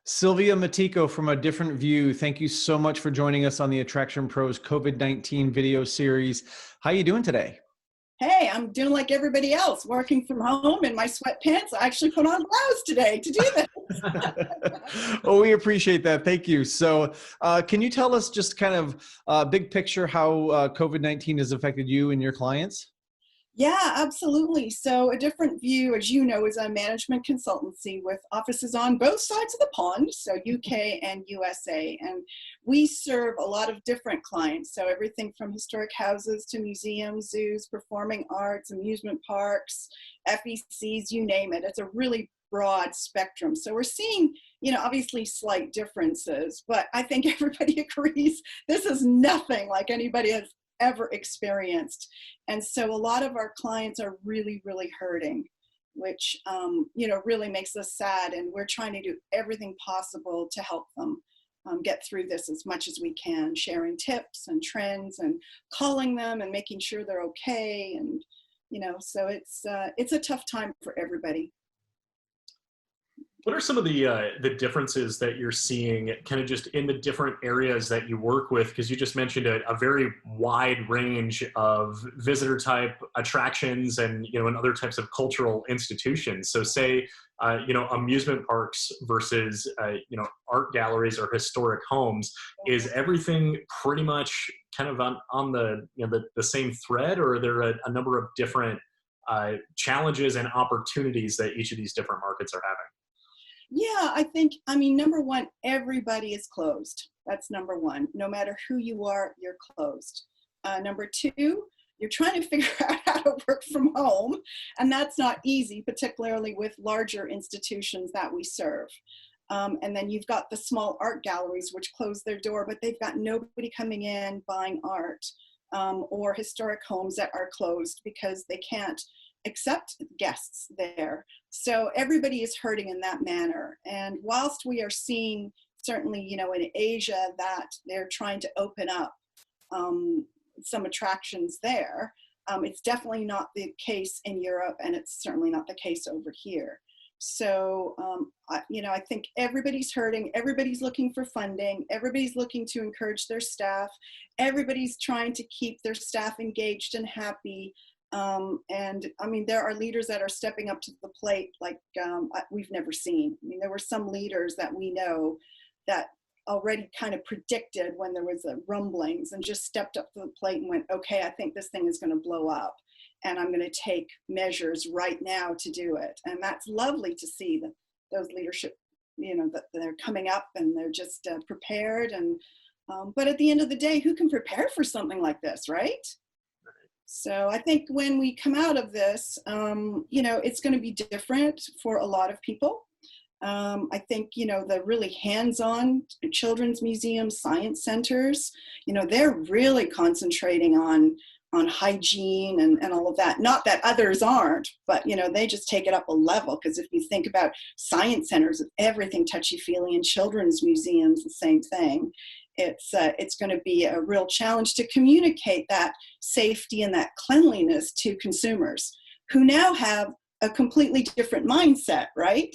Sylvia Matiko from A Different View, thank you so much for joining us on the Attraction Pros COVID-19 video series. How are you doing today? Hey, I'm doing like everybody else, working from home in my sweatpants. I actually put on blouse today to do this. Oh, we appreciate that. Thank you. So can you tell us just kind of big picture how COVID-19 has affected you and your clients? Yeah, absolutely. So A Different View, as you know, is a management consultancy with offices on both sides of the pond, so UK and USA. And we serve a lot of different clients. So everything from historic houses to museums, zoos, performing arts, amusement parks, FECs, you name it. It's a really broad spectrum. So we're seeing, obviously slight differences, but I think everybody agrees this is nothing like anybody has ever experienced. And so a lot of our clients are really, really hurting, which, really makes us sad. And we're trying to do everything possible to help them get through this as much as we can, sharing tips and trends and calling them and making sure they're okay. And, so it's a tough time for everybody. What are some of the differences that you're seeing kind of just in the different areas that you work with? Because you just mentioned a very wide range of visitor type attractions and other types of cultural institutions. So say, amusement parks versus, art galleries or historic homes. Is everything pretty much kind of on the same thread, or are there a number of different challenges and opportunities that each of these different markets are having? Yeah, number one, everybody is closed. That's number one. No matter who you are, you're closed. Number two, you're trying to figure out how to work from home, and that's not easy, particularly with larger institutions that we serve. And then you've got the small art galleries, which close their door, but they've got nobody coming in buying art, or historic homes that are closed because they can't accept guests there. So everybody is hurting in that manner. And whilst we are seeing certainly, in Asia that they're trying to open up some attractions there, it's definitely not the case in Europe, and it's certainly not the case over here. So, I think everybody's hurting, everybody's looking for funding, everybody's looking to encourage their staff, everybody's trying to keep their staff engaged and happy. There are leaders that are stepping up to the plate like we've never seen. There were some leaders that we know that already kind of predicted when there was rumblings and just stepped up to the plate and went, okay, I think this thing is going to blow up, and I'm going to take measures right now to do it. And that's lovely to see that those leadership, that they're coming up and they're just prepared. And but at the end of the day, who can prepare for something like this, right? So I think when we come out of this, it's going to be different for a lot of people. I think, the really hands-on children's museums, science centers, they're really concentrating on hygiene and all of that. Not that others aren't, but, they just take it up a level. Because if you think about science centers, everything touchy-feely, and children's museums, the same thing. It's going to be a real challenge to communicate that safety and that cleanliness to consumers who now have a completely different mindset, right?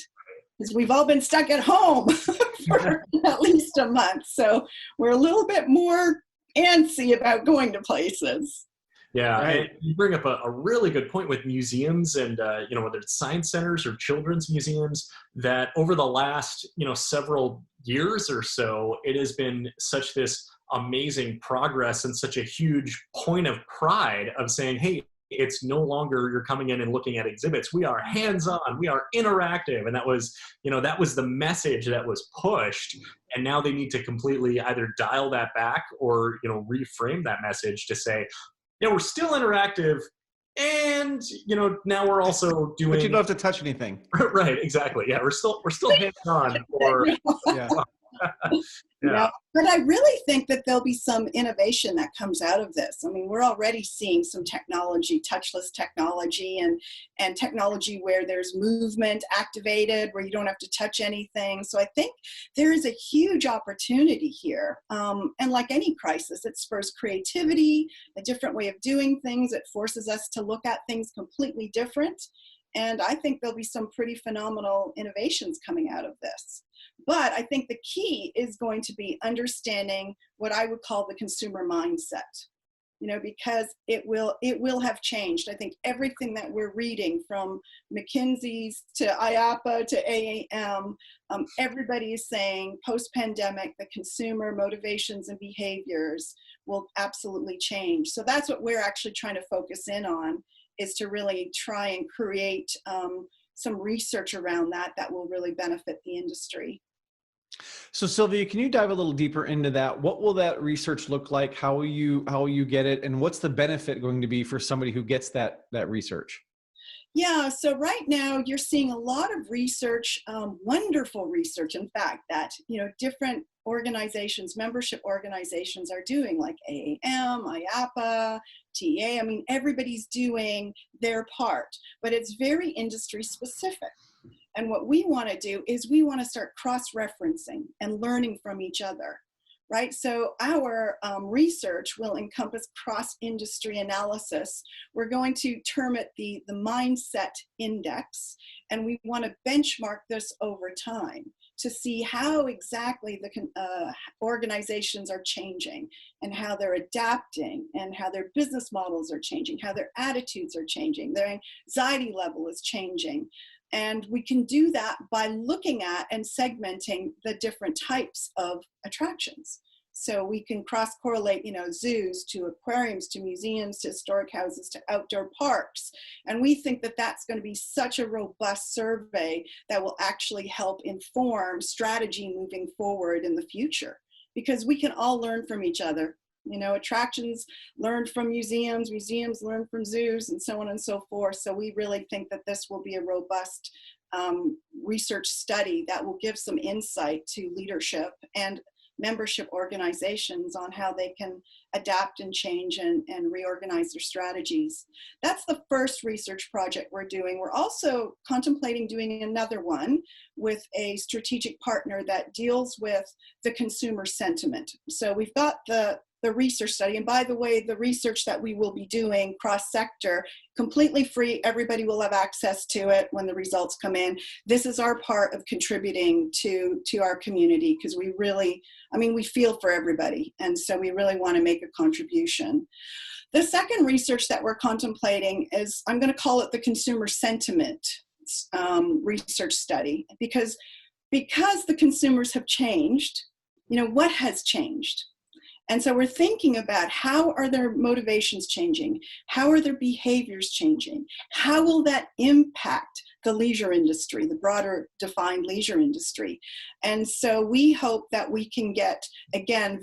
Because we've all been stuck at home for at least a month. So we're a little bit more antsy about going to places. Yeah, Right. and you bring up a really good point with museums and, whether it's science centers or children's museums, that over the last, several years or so, it has been such this amazing progress and such a huge point of pride of saying, hey, it's no longer you're coming in and looking at exhibits. We are hands-on, we are interactive. And that was the message that was pushed. And now they need to completely either dial that back or, reframe that message to say, we're still interactive, and now we're also doing. But you don't have to touch anything. Right, exactly. Yeah, we're still hands-on. Or Yeah. yeah. Yeah. But I really think that there'll be some innovation that comes out of this. We're already seeing some technology, touchless technology, and technology where there's movement activated, where you don't have to touch anything. So I think there is a huge opportunity here. And like any crisis, it spurs creativity, a different way of doing things. It forces us to look at things completely different. And I think there'll be some pretty phenomenal innovations coming out of this. But I think the key is going to be understanding what I would call the consumer mindset, because it will have changed. I think everything that we're reading, from McKinsey's to IAPA to AAM, everybody is saying post-pandemic, the consumer motivations and behaviors will absolutely change. So that's what we're actually trying to focus in on, is to really try and create some research around that will really benefit the industry. So Sylvia, can you dive a little deeper into that? What will that research look like? How will you get it? And what's the benefit going to be for somebody who gets that research? Yeah, so right now you're seeing a lot of research, wonderful research, in fact, that different organizations, membership organizations are doing, like AAM, IAPA, TA. I mean, everybody's doing their part, but it's very industry specific. And what we want to do is we want to start cross-referencing and learning from each other, right? So our research will encompass cross-industry analysis. We're going to term it the Mindset Index, and we want to benchmark this over time to see how exactly the organizations are changing, and how they're adapting, and how their business models are changing, how their attitudes are changing, their anxiety level is changing. And we can do that by looking at and segmenting the different types of attractions. So we can cross-correlate, zoos to aquariums, to museums, to historic houses, to outdoor parks. And we think that that's going to be such a robust survey that will actually help inform strategy moving forward in the future, because we can all learn from each other. Attractions learn from museums, museums learn from zoos, and so on and so forth. So we really think that this will be a robust research study that will give some insight to leadership and membership organizations on how they can adapt and change and reorganize their strategies. That's the first research project we're doing. We're also contemplating doing another one with a strategic partner that deals with the consumer sentiment. So we've got the research study. And by the way, the research that we will be doing cross-sector, completely free, everybody will have access to it when the results come in. This is our part of contributing to our community, because we really, we feel for everybody. And so we really want to make a contribution. The second research that we're contemplating is, I'm going to call it the consumer sentiment research study, because the consumers have changed, what has changed? And so we're thinking about, how are their motivations changing? How are their behaviors changing? How will that impact the leisure industry, the broader defined leisure industry? And so we hope that we can get, again,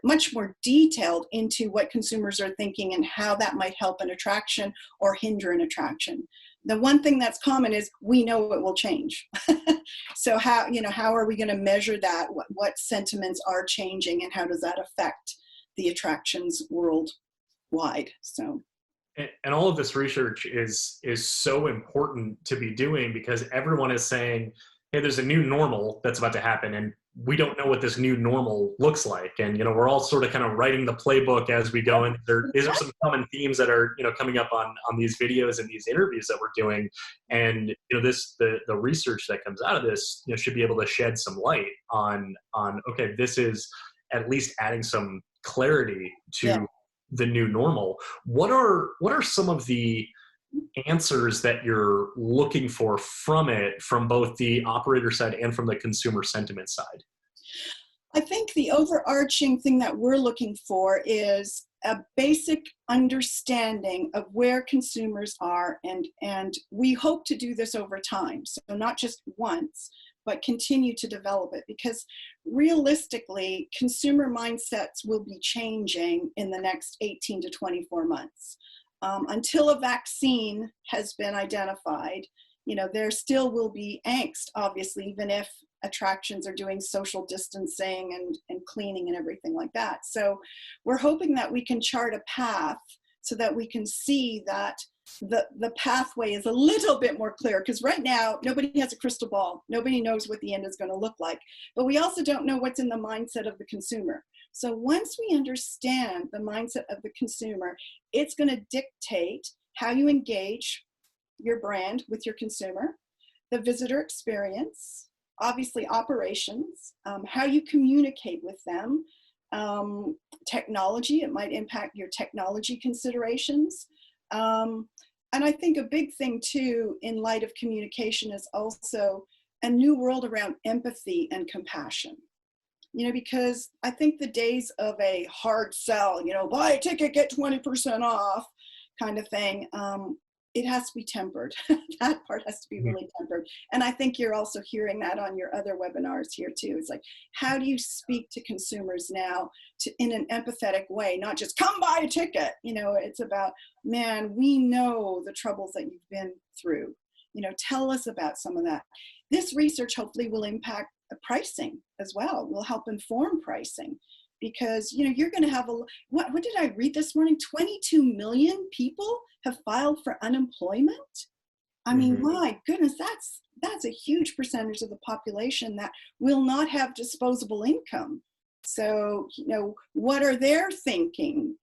much more detailed into what consumers are thinking and how that might help an attraction or hinder an attraction. The one thing that's common is we know it will change. So how are we going to measure that? What sentiments are changing, and how does that affect the attractions worldwide? So. And all of this research is so important to be doing, because everyone is saying, hey, there's a new normal that's about to happen, and we don't know what this new normal looks like. And, we're all sort of kind of writing the playbook as we go. And these are some common themes that are, coming up on these videos and these interviews that we're doing. And, the research that comes out of this, should be able to shed some light on, okay, this is at least adding some clarity to the new normal. What are some of the answers that you're looking for from both the operator side and from the consumer sentiment side? I think the overarching thing that we're looking for is a basic understanding of where consumers are, and we hope to do this over time. So not just once, but continue to develop it, because realistically, consumer mindsets will be changing in the next 18 to 24 months. Until a vaccine has been identified, there still will be angst, obviously, even if attractions are doing social distancing and cleaning and everything like that. So we're hoping that we can chart a path so that we can see that the pathway is a little bit more clear, because right now nobody has a crystal ball. Nobody knows what the end is going to look like, but we also don't know what's in the mindset of the consumer. So once we understand the mindset of the consumer, it's going to dictate how you engage your brand with your consumer, the visitor experience, obviously operations, how you communicate with them, technology, it might impact your technology considerations. And I think a big thing too, in light of communication, is also a new world around empathy and compassion. Because I think the days of a hard sell, buy a ticket, get 20% off kind of thing, it has to be tempered. That part has to be really tempered. And I think you're also hearing that on your other webinars here too. It's like, how do you speak to consumers now in an empathetic way, not just come buy a ticket? It's about, man, we know the troubles that you've been through. Tell us about some of that. This research hopefully will impact pricing as well, will help inform pricing. Because you're going to have what did I read this morning? 22 million people have filed for unemployment. I mean, my goodness, that's a huge percentage of the population that will not have disposable income. So, what are their thinking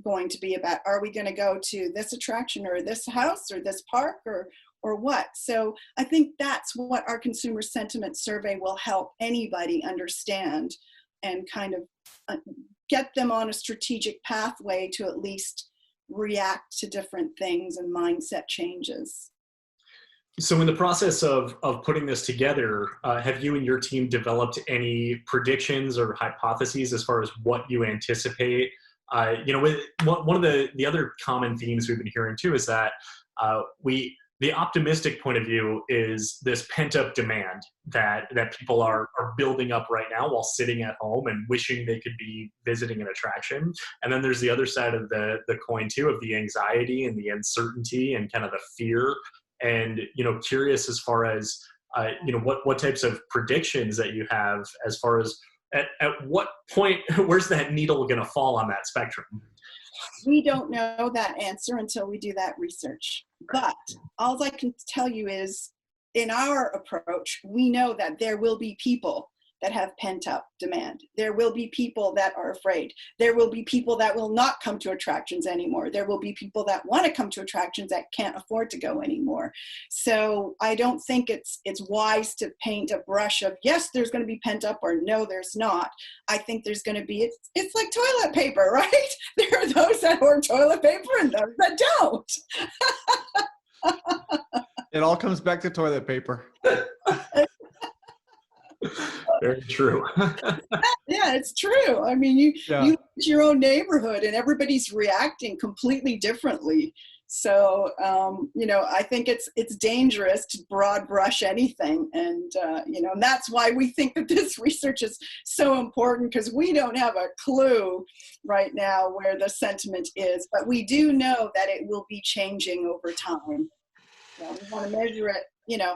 going to be about? Are we going to go to this attraction or this house or this park or what? So I think that's what our consumer sentiment survey will help anybody understand, and kind of get them on a strategic pathway to at least react to different things and mindset changes. So in the process of putting this together, have you and your team developed any predictions or hypotheses as far as what you anticipate? With one of the other common themes we've been hearing too is that the optimistic point of view is this pent-up demand that people are building up right now while sitting at home and wishing they could be visiting an attraction. And then there's the other side of the coin too, of the anxiety and the uncertainty and kind of the fear. And, curious as far as, what types of predictions that you have as far as at what point, where's that needle going to fall on that spectrum? We don't know that answer until we do that research. But all I can tell you is, in our approach, we know that there will be people that have pent up demand. There will be people that are afraid. There will be people that will not come to attractions anymore. There will be people that want to come to attractions that can't afford to go anymore. So I don't think it's wise to paint a brush of, yes, there's going to be pent up, or no, there's not. I think there's going to be, it's like toilet paper, right? There are those that hoard toilet paper and those that don't. It all comes back to toilet paper. Very true. Yeah, it's true. I mean, you look at your own neighborhood and everybody's reacting completely differently. So, I think it's dangerous to broad brush anything. And, and that's why we think that this research is so important, because we don't have a clue right now where the sentiment is, but we do know that it will be changing over time. So we want to measure it,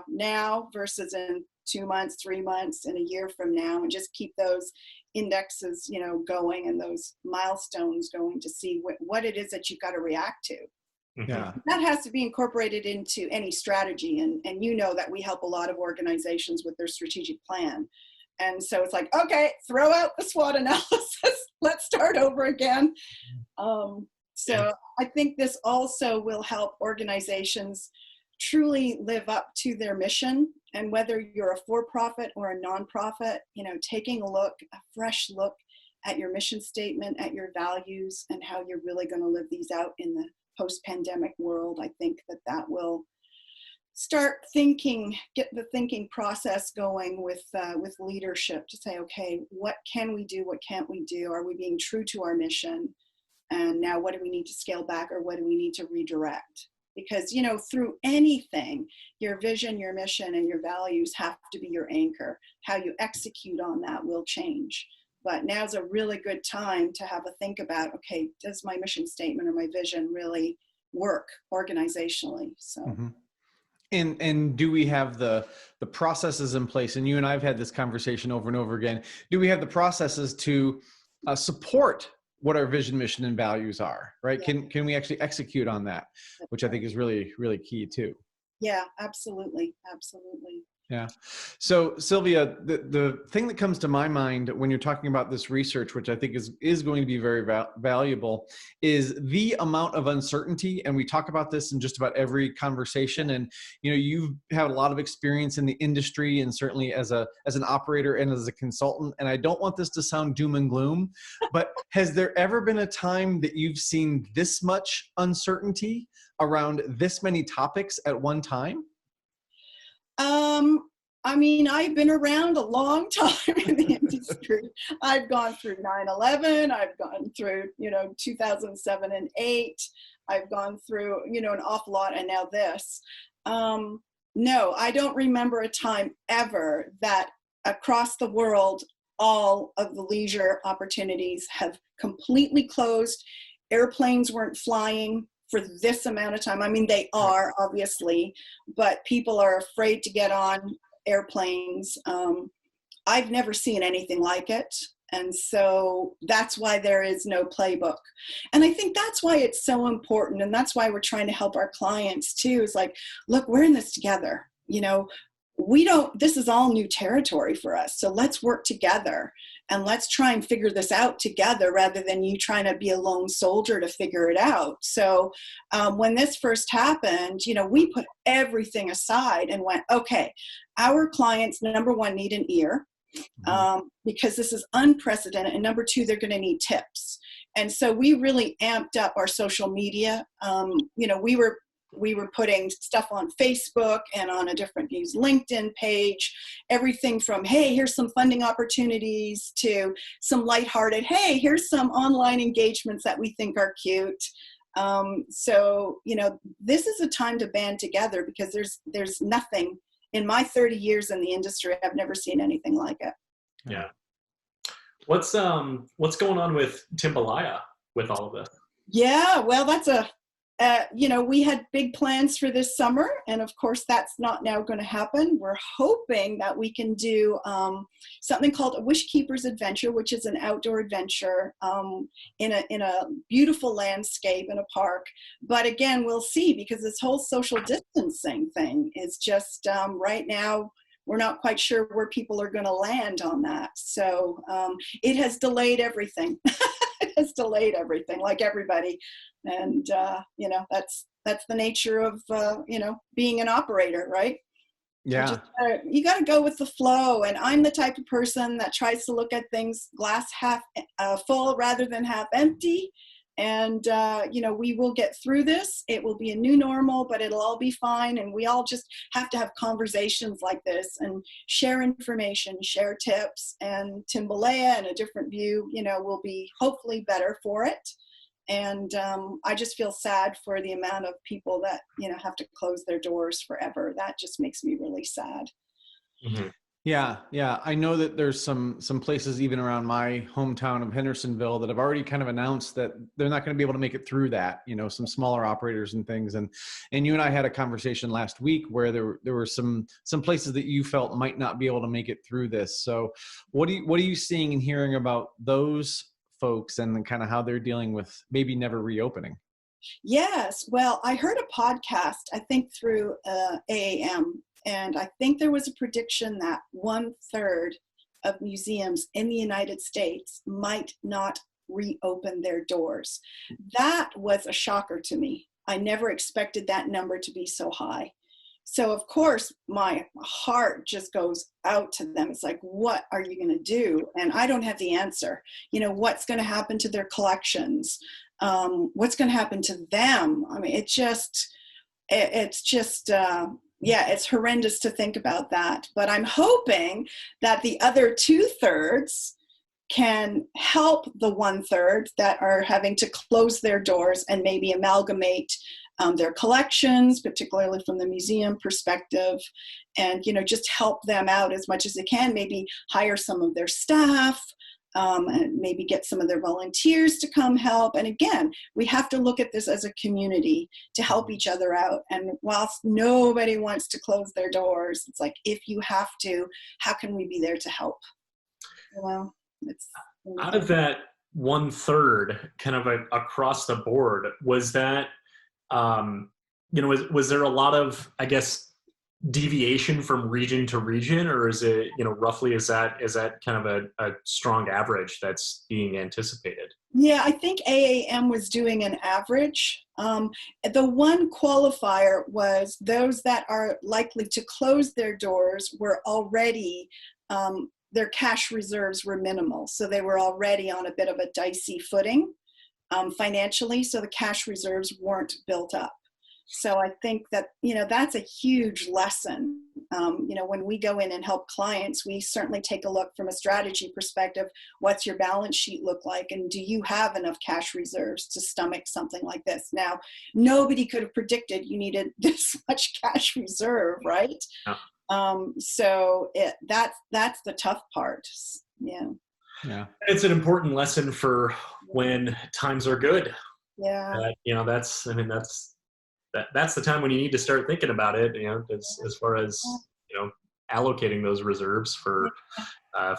now versus in 2 months, 3 months, and a year from now, and just keep those indexes, going, and those milestones going, to see what it is that you've got to react to. Yeah. That has to be incorporated into any strategy. And that we help a lot of organizations with their strategic plan. And so it's like, okay, throw out the SWOT analysis. Let's start over again. So I think this also will help organizations truly live up to their mission. And whether you're a for-profit or a nonprofit, taking a fresh look at your mission statement, at your values, and how you're really going to live these out in the post-pandemic world. I think that will start get the thinking process going with leadership to say, okay, what can we do? What can't we do? Are we being true to our mission? And now what do we need to scale back, or what do we need to redirect? Because, through anything, your vision, your mission, and your values have to be your anchor. How you execute on that will change. But now's a really good time to have a think about, okay, does my mission statement or my vision really work organizationally? So. Mm-hmm. And do we have the processes in place? And you and I have had this conversation over and over again. Do we have the processes to support what our vision, mission, and values are, right? Yeah. Can we actually execute on that, which I think is really, really key too. Yeah, absolutely. Absolutely. Yeah. So Sylvia, the thing that comes to my mind when you're talking about this research, which I think is going to be very valuable, is the amount of uncertainty. And we talk about this in just about every conversation. And you've had a lot of experience in the industry, and certainly as an operator and as a consultant. And I don't want this to sound doom and gloom, but has there ever been a time that you've seen this much uncertainty around this many topics at one time? I mean, I've been around a long time in the industry. I've gone through 9/11. I've gone through, 2007 and 8. I've gone through, an awful lot, and now this. No, I don't remember a time ever that across the world, all of the leisure opportunities have completely closed. Airplanes weren't flying for this amount of time. I mean, they are obviously, but people are afraid to get on airplanes. I've never seen anything like it. And so that's why there is no playbook. And I think that's why it's so important. And that's why we're trying to help our clients too, is like, look, we're in this together. This is all new territory for us. So let's work together and let's try and figure this out together rather than you trying to be a lone soldier to figure it out. So when this first happened, we put everything aside and went, okay, our clients, number one, need an ear because this is unprecedented. And number two, they're going to need tips. And so we really amped up our social media. We were putting stuff on Facebook and on a different Views LinkedIn page, everything from, hey, here's some funding opportunities, to some lighthearted, hey, here's some online engagements that we think are cute. So, this is a time to band together because there's nothing in my 30 years in the industry. I've never seen anything like it. Yeah. What's going on with Timbalaya with all of this? Yeah, well, that's we had big plans for this summer, and of course that's not now going to happen. We're hoping that we can do something called a Wish Keeper's Adventure, which is an outdoor adventure in a beautiful landscape in a park. But again, we'll see, because this whole social distancing thing is just right now, we're not quite sure where people are going to land on that. So it has delayed everything. It has delayed everything, like everybody. And, that's the nature of, being an operator, right? Yeah. You got to go with the flow. And I'm the type of person that tries to look at things glass half full rather than half empty. And, we will get through this. It will be a new normal, but it'll all be fine. And we all just have to have conversations like this and share information, share tips. And Timbalaya and A Different View, will be hopefully better for it. And I just feel sad for the amount of people that, have to close their doors forever. That just makes me really sad. Mm-hmm. Yeah. I know that there's some places even around my hometown of Hendersonville that have already kind of announced that they're not going to be able to make it through that, some smaller operators and things. And you and I had a conversation last week where there were some places that you felt might not be able to make it through this. So what are you seeing and hearing about those folks and kind of how they're dealing with maybe never reopening? Yes. Well, I heard a podcast, I think through AAM, and I think there was a prediction that 1/3 of museums in the United States might not reopen their doors. That was a shocker to me. I never expected that number to be so high. So of course, my heart just goes out to them. It's like, what are you going to do? And I don't have the answer. What's going to happen to their collections? What's going to happen to them? I mean, it's horrendous to think about that. But I'm hoping that the other 2/3 can help the 1/3 that are having to close their doors and maybe amalgamate their collections, particularly from the museum perspective, and just help them out as much as they can. Maybe hire some of their staff, and maybe get some of their volunteers to come help. And again, we have to look at this as a community to help each other out. And whilst nobody wants to close their doors, it's like, if you have to, how can we be there to help? It's out of that 1/3 kind of across the board, was that was there a lot of, I guess, deviation from region to region, or is it, roughly, is that kind of a strong average that's being anticipated? Yeah, I think AAM was doing an average. The one qualifier was those that are likely to close their doors were already, their cash reserves were minimal. So they were already on a bit of a dicey footing financially. So the cash reserves weren't built up. So I think that, that's a huge lesson. When we go in and help clients, we certainly take a look from a strategy perspective. What's your balance sheet look like? And do you have enough cash reserves to stomach something like this? Now, nobody could have predicted you needed this much cash reserve, right? Yeah. So that's the tough part. Yeah. Yeah. It's an important lesson for when times are good. Yeah. That's the time when you need to start thinking about it, as far as, allocating those reserves for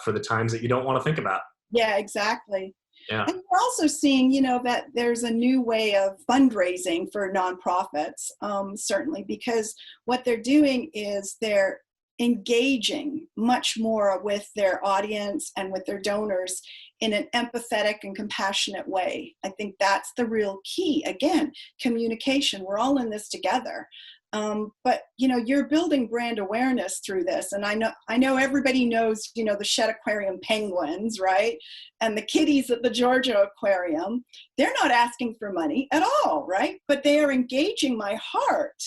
the times that you don't want to think about. Yeah, exactly. Yeah. And we're also seeing, that there's a new way of fundraising for nonprofits, certainly, because what they're doing is they're engaging much more with their audience and with their donors in an empathetic and compassionate way. I think that's the real key. Again, communication. We're all in this together. But you're building brand awareness through this. And I know everybody knows, the Shedd Aquarium penguins, right? And the kitties at the Georgia Aquarium. They're not asking for money at all, right? But they are engaging my heart.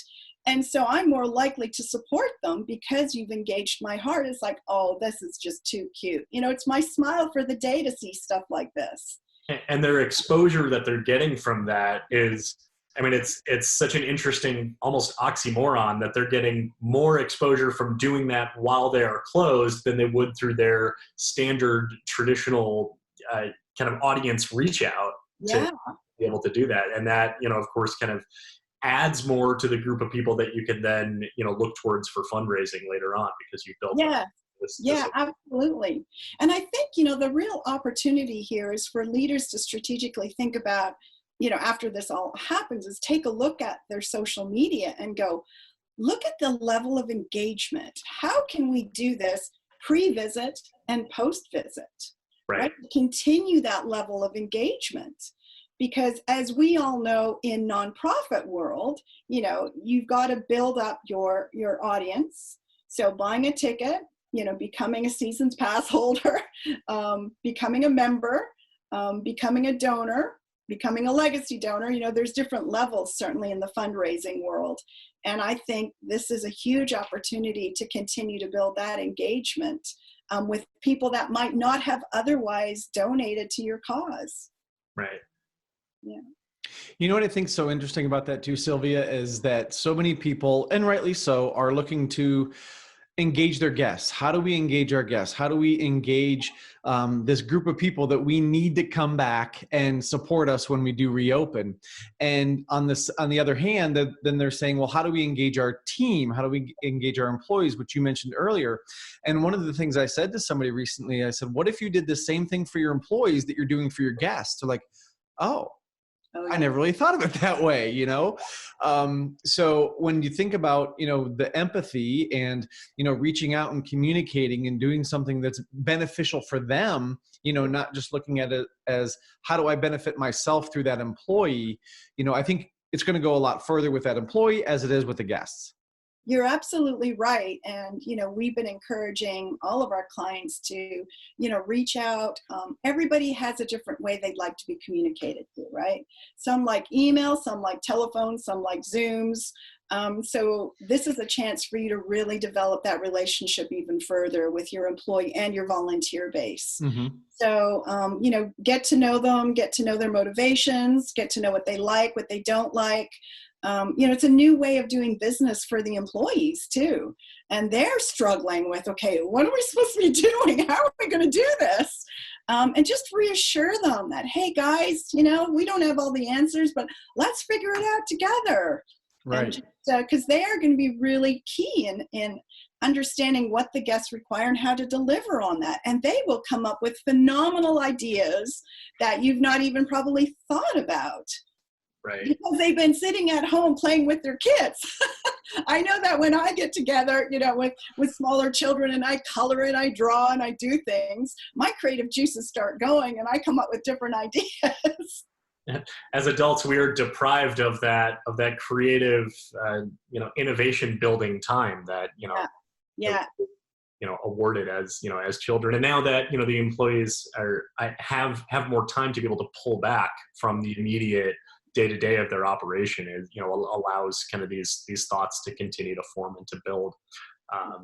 And so I'm more likely to support them because you've engaged my heart. It's like, oh, this is just too cute. It's my smile for the day to see stuff like this. And their exposure that they're getting from that is, it's such an interesting, almost oxymoron, that they're getting more exposure from doing that while they are closed than they would through their standard traditional kind of audience reach out to be able to do that. And that, of course, kind of adds more to the group of people that you can then, look towards for fundraising later on, because you've built this. Absolutely. And I think, the real opportunity here is for leaders to strategically think about, after this all happens, is take a look at their social media and go, look at the level of engagement. How can we do this pre-visit and post-visit? Right? Continue that level of engagement. Because as we all know in nonprofit world, you've got to build up your audience. So buying a ticket, becoming a seasons pass holder, becoming a member, becoming a donor, becoming a legacy donor. There's different levels certainly in the fundraising world. And I think this is a huge opportunity to continue to build that engagement with people that might not have otherwise donated to your cause. Right. Yeah. You know what I think is so interesting about that too, Sylvia, is that so many people, and rightly so, are looking to engage their guests. How do we engage our guests? How do we engage this group of people that we need to come back and support us when we do reopen? And on the other hand, then they're saying, well, how do we engage our team? How do we engage our employees, which you mentioned earlier? And one of the things I said to somebody recently, I said, what if you did the same thing for your employees that you're doing for your guests? They're like, oh, I never really thought of it that way, So when you think about, the empathy and, reaching out and communicating and doing something that's beneficial for them, not just looking at it as how do I benefit myself through that employee, I think it's going to go a lot further with that employee as it is with the guests. You're absolutely right. And, we've been encouraging all of our clients to, reach out. Everybody has a different way they'd like to be communicated to, right? Some like email, some like telephone, some like Zooms. So this is a chance for you to really develop that relationship even further with your employee and your volunteer base. Mm-hmm. So, get to know them, get to know their motivations, get to know what they like, what they don't like. It's a new way of doing business for the employees too. And they're struggling with, okay, what are we supposed to be doing? How are we going to do this? And just reassure them that, hey guys, we don't have all the answers, but let's figure it out together. Right. Because they are going to be really key in understanding what the guests require and how to deliver on that. And they will come up with phenomenal ideas that you've not even probably thought about. Right. because they've been sitting at home playing with their kids. I know that when I get together, with smaller children and I color and I draw and I do things, my creative juices start going and I come up with different ideas. As adults, we are deprived of that creative, innovation building time that, Yeah. awarded as children. And now that, the employees have more time to be able to pull back from the immediate day to day of their operation, allows kind of these thoughts to continue to form and to build,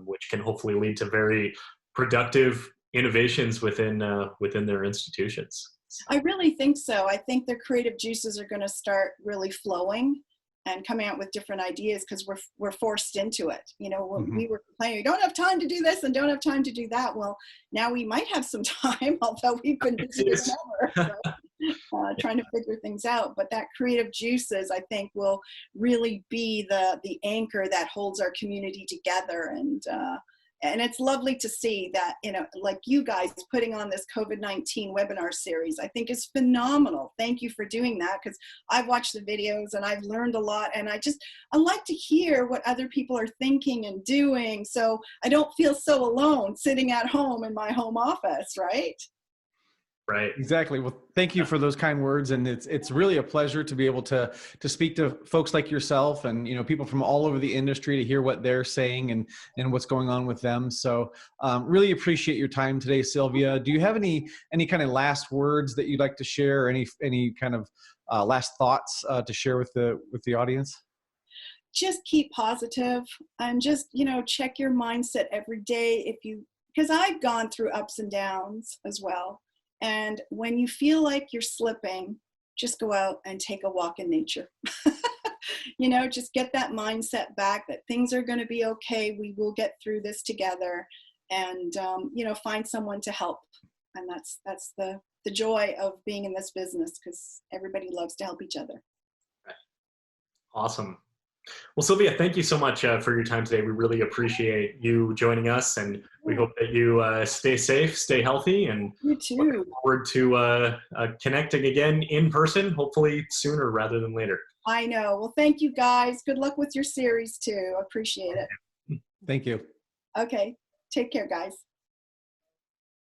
which can hopefully lead to very productive innovations within their institutions. I really think so. I think their creative juices are going to start really flowing and coming out with different ideas because we're forced into it. We were complaining, we don't have time to do this and don't have time to do that. Well, now we might have some time, although we've been busy as ever, trying to figure things out. But that creative juices, I think, will really be the anchor that holds our community together. And it's lovely to see that, like you guys putting on this COVID-19 webinar series, I think is phenomenal. Thank you for doing that, because I've watched the videos and I've learned a lot, and I like to hear what other people are thinking and doing, so I don't feel so alone sitting at home in my home office, right? Right. Exactly. Well, thank you for those kind words. And it's really a pleasure to be able to speak to folks like yourself and, people from all over the industry to hear what they're saying and what's going on with them. So really appreciate your time today, Sylvia. Do you have any kind of last words that you'd like to share, or any kind of last thoughts to share with the audience? Just keep positive and just, check your mindset every day because I've gone through ups and downs as well. And when you feel like you're slipping, just go out and take a walk in nature. Just get that mindset back that things are going to be okay. We will get through this together, and, find someone to help. And that's the joy of being in this business, because everybody loves to help each other. Awesome. Well, Sylvia, thank you so much for your time today. We really appreciate you joining us, and we hope that you stay safe, stay healthy, and You too. looking forward to connecting again in person, hopefully sooner rather than later. I know. Well, thank you guys. Good luck with your series too. Appreciate it. Thank you. Okay. Take care, guys.